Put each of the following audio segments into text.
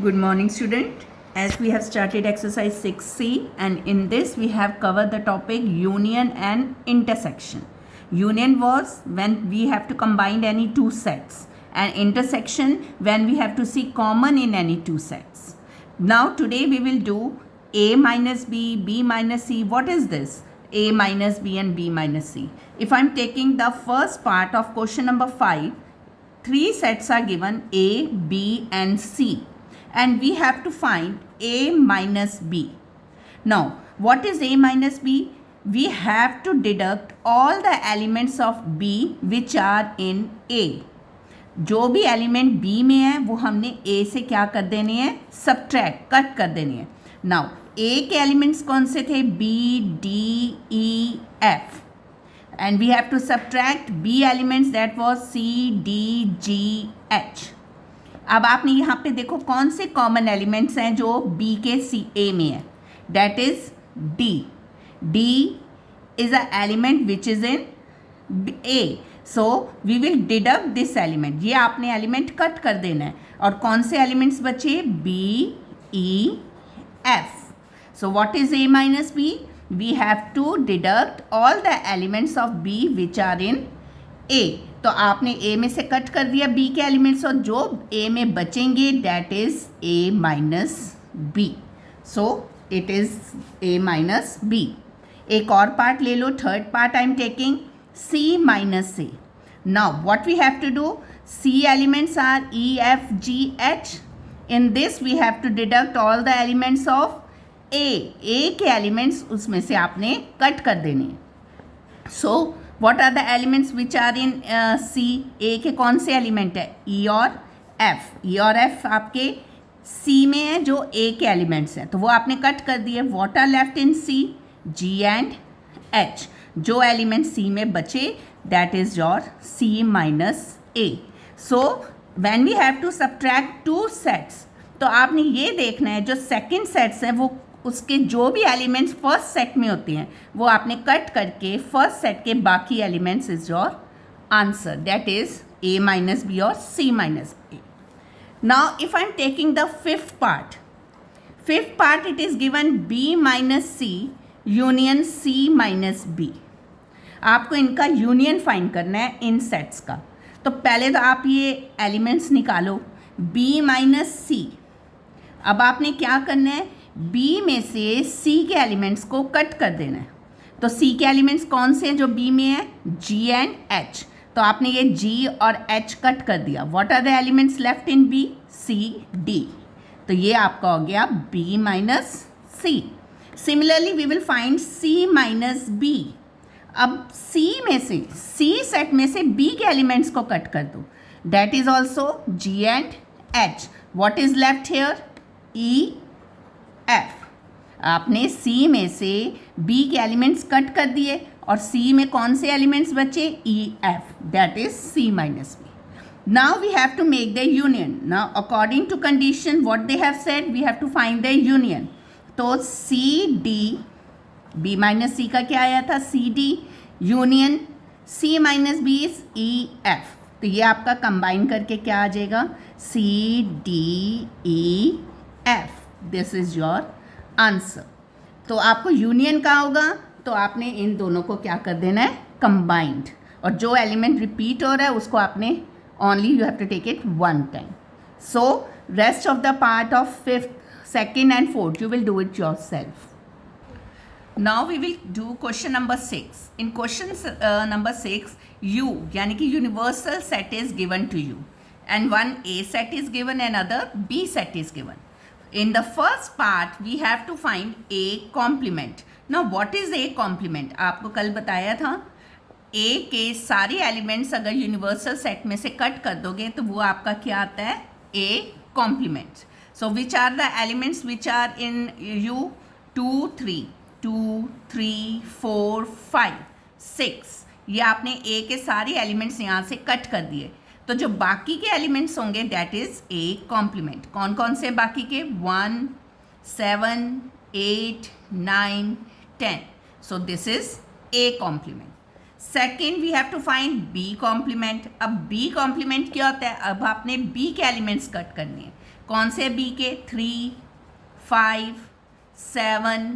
Good morning, student. As we have started exercise 6C, and in this we have covered the topic union and intersection. Union was when we have to combine any two sets, and intersection when we have to see common in any two sets. Now today we will do A minus B, B minus C. What is this? A minus B and B minus C. If I am taking the first part of question number 5, three sets are given A, B and C. And we have to find A minus B. Now, what is A minus B? We have to deduct all the elements of B which are in A. जो भी element B में है वो हमने A से क्या कर देने हैं? सब्ट्रैक्ट, कट कर देने हैं. नाउ A के एलिमेंट्स कौन से थे? B, D, E, F. And we have to subtract B elements, that was C, D, G, H. अब आपने यहाँ पे देखो कौन से कॉमन एलिमेंट्स हैं जो B के C A में है. That is D. D is a element which is in A. So we will deduct this element. ये आपने एलिमेंट कट कर देना है. और कौन से एलिमेंट्स बचे? B, E, F. So what is A minus B? We have to deduct all the elements of B which are in A. तो आपने A में से कट कर दिया B के एलिमेंट्स और जो A में बचेंगे that is A minus B. So it is A minus B. एक और पार्ट ले लो, third part I am taking C minus A. Now what we have to do? C elements are E, F, G, H. In this we have to deduct all the elements of A. A के elements उसमें से आपने cut कर देने. So what are the elements which are in C? A के कौन से element है? E और F. E और F आपके C में है जो A के एलिमेंट्स हैं, तो वो आपने कट कर दिए. What are left in C? G and H. जो एलिमेंट C में बचे that is your C minus A. So when we have to subtract two sets, तो आपने ये देखना है जो सेकेंड सेट्स है वो उसके जो भी एलिमेंट्स फर्स्ट सेट में होते हैं वो आपने कट करके फर्स्ट सेट के बाकी elements is your answer. That is A minus B और C minus A. Now if I am taking the fifth part it is given B minus C union C minus B. आपको इनका union find करना है इन sets का. तो पहले तो आप ये एलिमेंट्स निकालो B माइनस C. अब आपने क्या करना है? B में से C के एलिमेंट्स को कट कर देना है. तो C के एलिमेंट्स कौन से हैं जो B में है? G and H. तो आपने ये G और H कट कर दिया. What are the elements left in B? C, D. तो ये आपका हो गया B minus C. Similarly we will find C minus B. अब C में से C सेट में से B के एलिमेंट्स को कट कर दो. That is also G and H. What is left here? E, F. आपने C में से B के एलिमेंट्स कट कर दिए और C में कौन से एलिमेंट्स बचे? E, F. That is C minus B. Now we have to make the union. Now according to condition what they have said we have to find the union. तो C D, B minus C का क्या आया था? C D union C minus B is E F. तो ये आपका combine करके क्या आ जाएगा? C D E F. This is your answer. तो आपको यूनियन का होगा तो आपने इन दोनों को क्या कर देना है? कंबाइंड. और जो एलिमेंट रिपीट हो रहा है उसको आपने only you have to take it one time. So rest of the part of fifth, second and fourth you will do it yourself. Now we will do question number 6. In question number 6 U यानी कि universal set is given to you and one A set is given and other B set is given. In the first part we have to find A complement. Now what is A complement? आपको कल बताया था A के सारे elements अगर universal set में से cut कर दोगे तो वो आपका क्या आता है? A complement. So which are the elements which are in U? 2, 3, 2, 3, 4, 5, 6. ये आपने A के सारे एलिमेंट्स यहाँ से कट कर दिए. तो जो बाकी के एलिमेंट्स होंगे दैट इज A कॉम्प्लीमेंट. कौन कौन से बाकी के? 1, 7, 8, 9, 10. So this is A complement. Second we have to find B complement. अब B कॉम्प्लीमेंट क्या होता है? अब आपने B के एलिमेंट्स कट करने हैं. कौन से बी के? 3, 5, 7,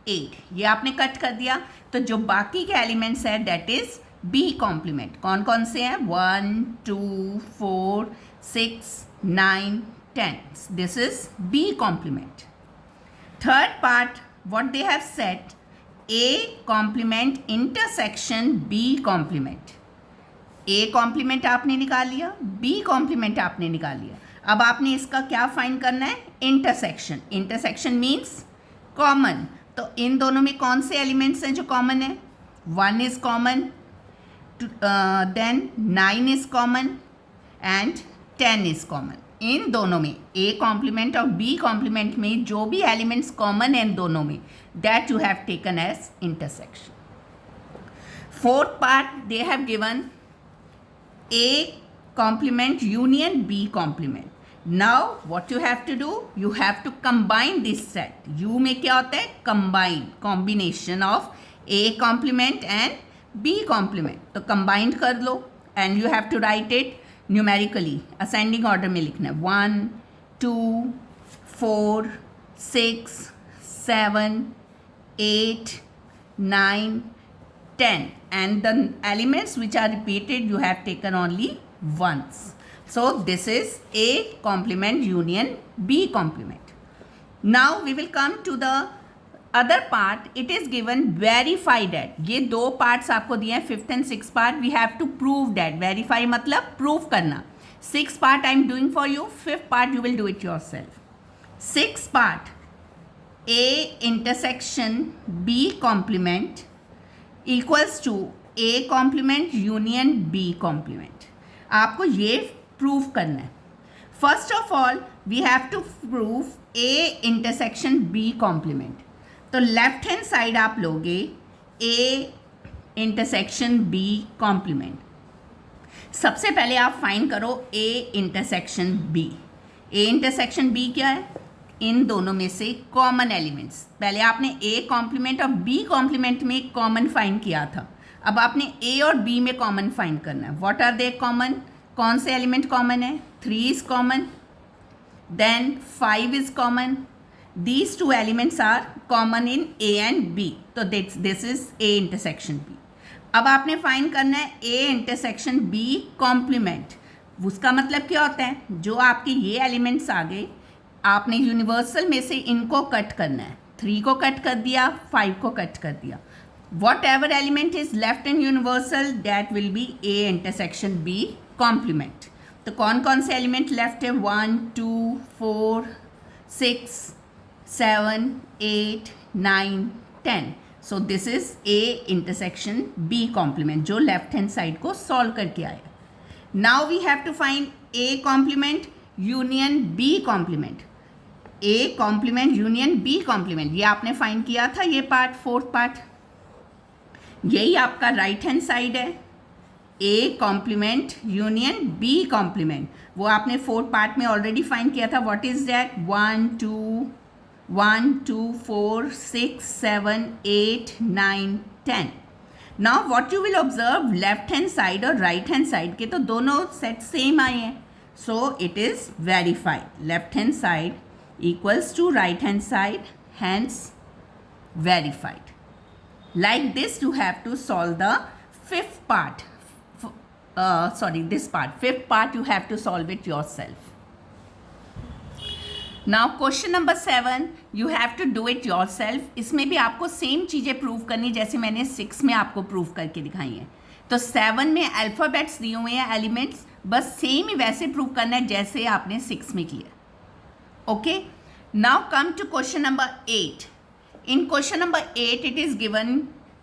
8, ये आपने कट कर दिया। तो जो बाकी के एलिमेंट्स है दैट इज बी कॉम्प्लीमेंट। कौन कौन से हैं? 1, 2, 4, 6, 9, 10, this is B complement. Third part what they have said, A complement intersection B complement। A complement आपने निकाल लिया, B complement आपने निकाल लिया। अब आपने इसका क्या फाइंड करना है? इंटरसेक्शन। Intersection means common. तो इन दोनों में कौन से एलिमेंट्स हैं जो कॉमन है? 1 is common, then 9 is common and 10 is common. इन दोनों में ए कॉम्प्लीमेंट और बी कॉम्प्लीमेंट में जो भी एलिमेंट्स कॉमन है इन दोनों में that you have taken as intersection. Fourth part they have given A complement union B complement. Now what you have to do, you have to combine this set. U में क्या होता है? Combine, combination of A complement and B complement. तो combine कर लो and you have to write it numerically, ascending order में लिखना है। 1, 2, 4, 6, 7, 8, 9, 10 and the elements which are repeated you have taken only once. So this is A complement union B complement. Now we will come to the other part. It is given verify that। ये दो parts आपको दिए हैं, 5th and 6th part. We have to prove that. Verify मतलब prove करना। 6th part I am doing for you, 5th part you will do it yourself. 6th part, A intersection B complement equals to A complement union B complement. आपको ये prove करना है। First of all we have to prove A intersection B complement. तो left hand side आप लोगे ए intersection B complement. सबसे पहले आप फाइंड करो A intersection B. A intersection B क्या है? इन दोनों में से कॉमन एलिमेंट्स। पहले आपने ए कॉम्प्लीमेंट और बी कॉम्प्लीमेंट में कॉमन फाइंड किया था, अब आपने ए और बी में कॉमन फाइंड करना है। What are they common? कौन से एलिमेंट कॉमन है? 3 is common, then 5 is common. These two elements are common in A and B. तो this is A intersection B. अब आपने फाइंड करना है A intersection B complement। उसका मतलब क्या होता है? जो आपके ये एलिमेंट्स आ गए, आपने यूनिवर्सल में से इनको कट करना है। 3 को कट कर दिया, 5 को कट कर दिया। What ever element is left in universal that will be A intersection B complement। तो कौन कौन से एलिमेंट लेफ्ट है? 1, 2, 4, 6, 7, 8, 9, 10। So this is A intersection B complement जो लेफ्ट हैंड साइड को सॉल्व करके आया। Now we have to find A complement union B complement। A complement union B complement ये आपने फाइंड किया था, ये पार्ट, फोर्थ पार्ट। यही आपका राइट हैंड साइड है, A complement union B complement। वो आपने फोर्थ पार्ट में ऑलरेडी फाइंड किया था। What is that? 1, 2, 4, 6, 7, 8, 9, 10। Now what you will observe, left hand side और राइट हैंड साइड के तो दोनों सेट सेम आए हैं। So it is verified. Left hand side equals to right hand side, hence verified. Like this you have to solve the 5th part. This part, 5th part you have to solve it yourself. Now question number 7 you have to do it yourself. इसमें भी आपको same चीज़ें prove करनी जैसे मैंने 6 में आपको prove करके दिखाई हैं। तो 7 में अल्फ़ाबेट्स दिए हुए हैं, एलिमेंट्स, बस सेम ही वैसे प्रूव करना है जैसे आपने 6 में किया। Okay, now come to question number 8. In question number 8 it is given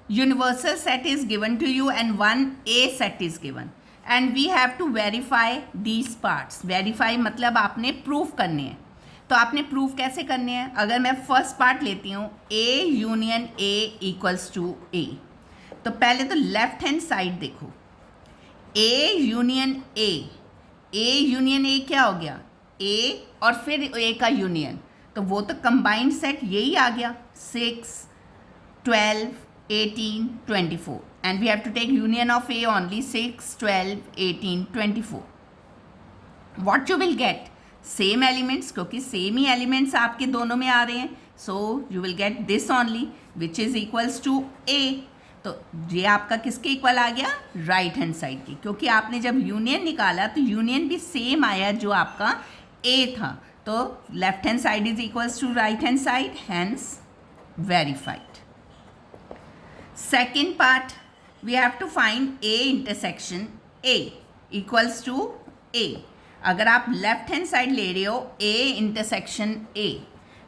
universal set is given to you and one A set is given and we have to verify these parts. Verify मतलब आपने prove करने हैं। तो आपने prove कैसे करने हैं? अगर मैं फर्स्ट पार्ट लेती हूँ A union A equals to A, तो पहले तो लेफ्ट हैंड साइड देखो, A union A, A union A क्या हो गया? A और फिर A का यूनियन, तो वो तो कंबाइंड सेट यही आ गया, 6, 12, 18, 24 and we have to take union of A only, 6, 12, 18, 24. What you will get? Same elements, क्योंकि सेम ही एलिमेंट्स आपके दोनों में आ रहे हैं, so you will get this only which is equals to A. तो ये आपका किसके इक्वल आ गया, राइट हैंड साइड की, क्योंकि आपने जब यूनियन निकाला तो यूनियन भी सेम आया जो आपका ए था, तो left hand side is equals to right hand side, hence verified. Second part, we have to find A intersection A equals to A. अगर आप लेफ्ट हैंड साइड ले रहे हो ए इंटरसेक्शन ए,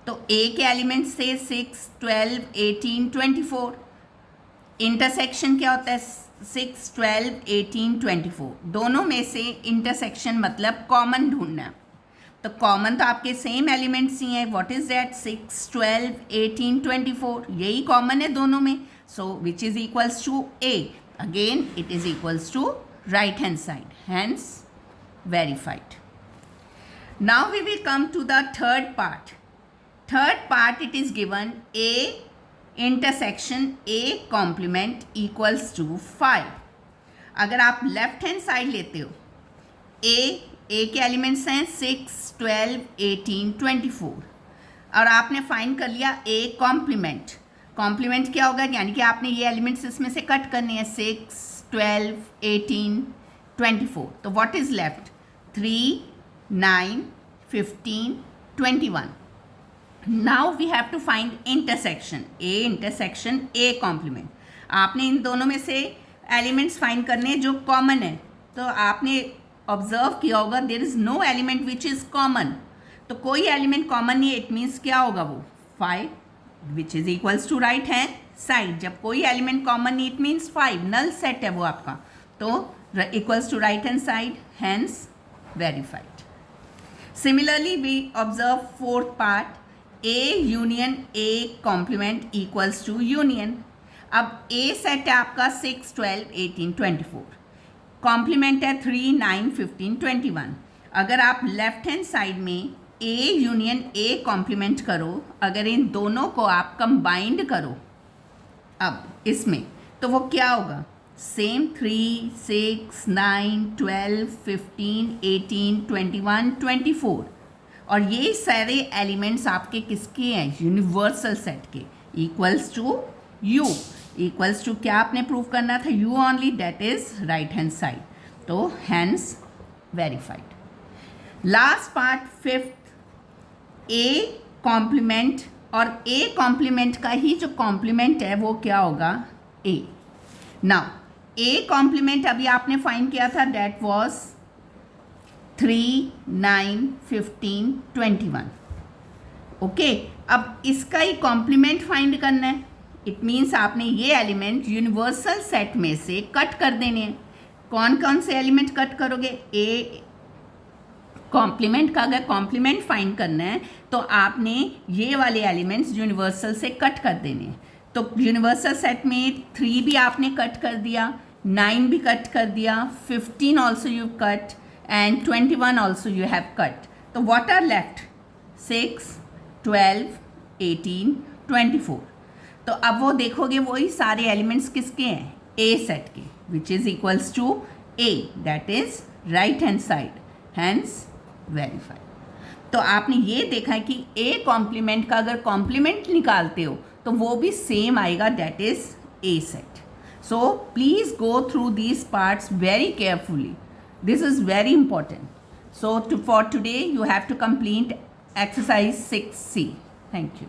तो ए के एलिमेंट्स थे 6, 12, 18, 24। इंटरसेक्शन क्या होता है, 6, 12, 18, 24, दोनों में से इंटरसेक्शन मतलब कॉमन ढूंढना। तो कॉमन तो आपके सेम एलिमेंट्स ही हैं, व्हाट इज दैट, 6, 12, 18, 24, यही कॉमन है दोनों में, so which is equals to A, again it is equals to right hand side, hence verified. Now we will come to the third part. Third part, it is given A intersection A complement equals to 5. अगर आप left hand side लेते हो, ए के elements हैं 6, 12, 18, 24, और आपने find कर लिया ए कॉम्प्लीमेंट। कॉम्प्लीमेंट क्या होगा, यानी कि आपने ये एलिमेंट्स इसमें से कट करने हैं, 6, 12, 18, 24, तो what is left, 3, 9, 15, 21. Now we have to find intersection A intersection A complement. आपने इन दोनों में से एलिमेंट्स फाइंड करने जो कॉमन है, तो आपने ऑब्जर्व किया होगा there is no element which is common, तो कोई एलिमेंट कॉमन नहीं है, इट मीन्स क्या होगा वो 5 which is equals to right hand side. जब कोई एलिमेंट कॉमन नहीं, इट मीन्स 5, नल सेट है वो आपका, तो equals to right hand side, hence verified. Similarly, we observe fourth part, A union A complement equals to union. अब A set है आपका 6, 12, 18, 24, कॉम्प्लीमेंट है 3, 9, 15, 21। अगर आप लेफ्ट हैंड साइड में A यूनियन A कॉम्प्लीमेंट करो, अगर इन दोनों को आप कंबाइंड करो अब इसमें, तो वो क्या होगा, सेम 3, 6, 9, 12, 15, 18, 21, 24, और ये सारे एलिमेंट्स आपके किसके हैं, यूनिवर्सल सेट के, equals to U, equals to क्या आपने प्रूव करना था, U only, that is right hand side, तो hence verified. Last part fifth, A complement, और ए कॉम्प्लीमेंट का ही जो कॉम्प्लीमेंट है वो क्या होगा, ए। नाउ ए कॉम्प्लीमेंट अभी आपने फाइंड किया था, डेट वॉज 3, 9, 15, 21, ओके। अब इसका ही कॉम्प्लीमेंट फाइंड करना है, इट मीन्स आपने ये एलिमेंट यूनिवर्सल सेट में से कट कर देने हैं। कौन कौन से एलिमेंट कट करोगे, ए कॉम्प्लीमेंट का अगर कॉम्प्लीमेंट फाइंड करना है तो आपने ये वाले एलिमेंट्स यूनिवर्सल से कट कर देने हैं। तो यूनिवर्सल सेट में 3 भी आपने कट कर दिया, 9 भी कट कर दिया, 15 also you cut, and 21 also you have cut, तो व्हाट आर लेफ्ट, 6, 12, 18, 24। तो अब वो देखोगे वही सारे एलिमेंट्स किसके हैं, ए सेट के, which is equals to A, that is right hand side, hence verified. तो आपने ये देखा है कि ए कॉम्प्लीमेंट का अगर कॉम्प्लीमेंट निकालते हो तो वो भी सेम आएगा, that is a set. So please go through these parts very carefully. This is very important. So for today you have to complete exercise 6C. Thank you.